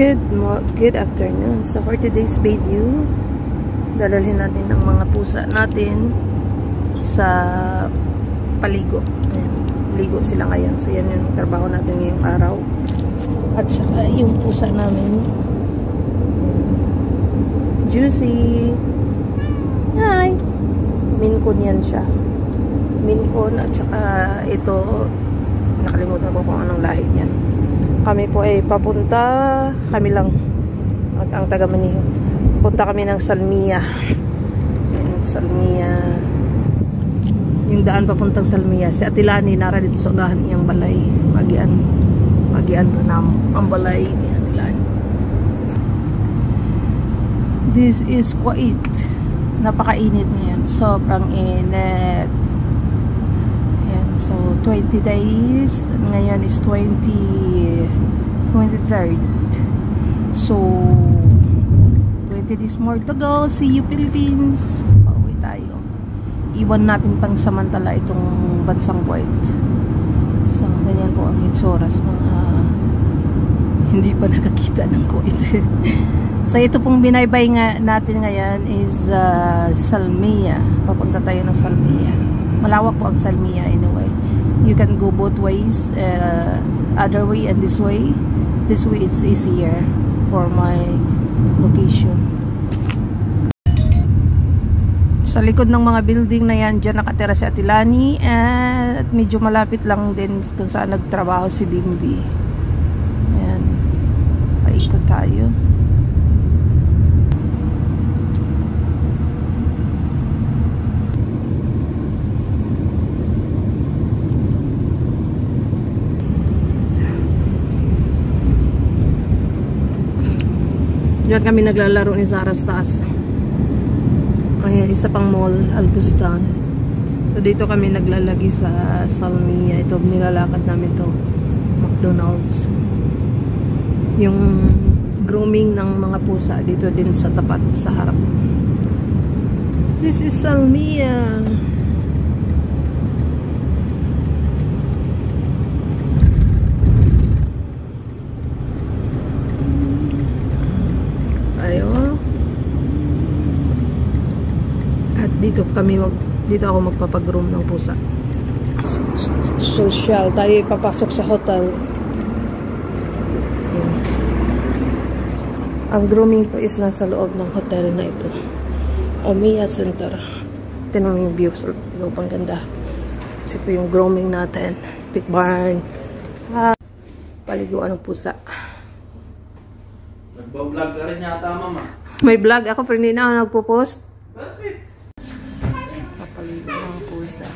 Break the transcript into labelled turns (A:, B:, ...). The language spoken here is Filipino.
A: Good afternoon. So for today's video, dalalhin natin ang mga pusa natin sa paligo. Ayan, ligo sila ngayon. So yan yung trabaho natin ngayong araw. At saka yung pusa namin, Juicy. Hi! Maine Coon yan siya. Maine Coon at saka ito, nakalimutan ko kung anong lahi niyan. Kami po ay papunta, kami lang at ang taga Maniho. Punta kami ng Salmiya. And Salmiya, yung daan papuntang Salmiya. Si Atilani nara dito sa unahan iyang balay. Magian na ang balay ni Atilani. This is quite napakainit ngayon. Sobrang init. So 20 days, ngayon is 23rd. So 20 days more to go. See you Philippines. Pauwi tayo. Iwan natin pang samantala itong bansang Kuwait. So ganyan po ang itsura sa mga hindi pa nakakita ng Kuwait. So ito pong binaybay nga natin ngayon is Salmiya. Papunta tayo ng Salmiya. Malawak po ang Salmiya anyway. You can go both ways, other way and this way. This way it's easier for my location. Sa likod ng mga building na yan, dyan nakatira si Atilani at medyo malapit lang din kung saan nagtrabaho si Bimbi. Ayan, paikot tayo. Diyan kami naglalaro ni Sarah Stas. Ayan, isa pang mall, Albustan. So dito kami naglalagi sa Salmiya. Ito, nilalakad namin to McDonald's. Yung grooming ng mga pusa dito din sa tapat, sa harap. This is Salmiya. Dito ako magpapag-groom ng pusa. Social. Tayo papasok sa hotel. Ang grooming po is nasa loob ng hotel na ito. Omiya Center. Tingnan mo yung view sa loob. Ang ganda. So ito yung grooming natin. Big barn. Paliguan ng pusa.
B: Nagbablog ka rin yata, mama.
A: May vlog ako pero hindi na ako nagpo-post.
B: Bakit?
A: Papaligo ng pusa.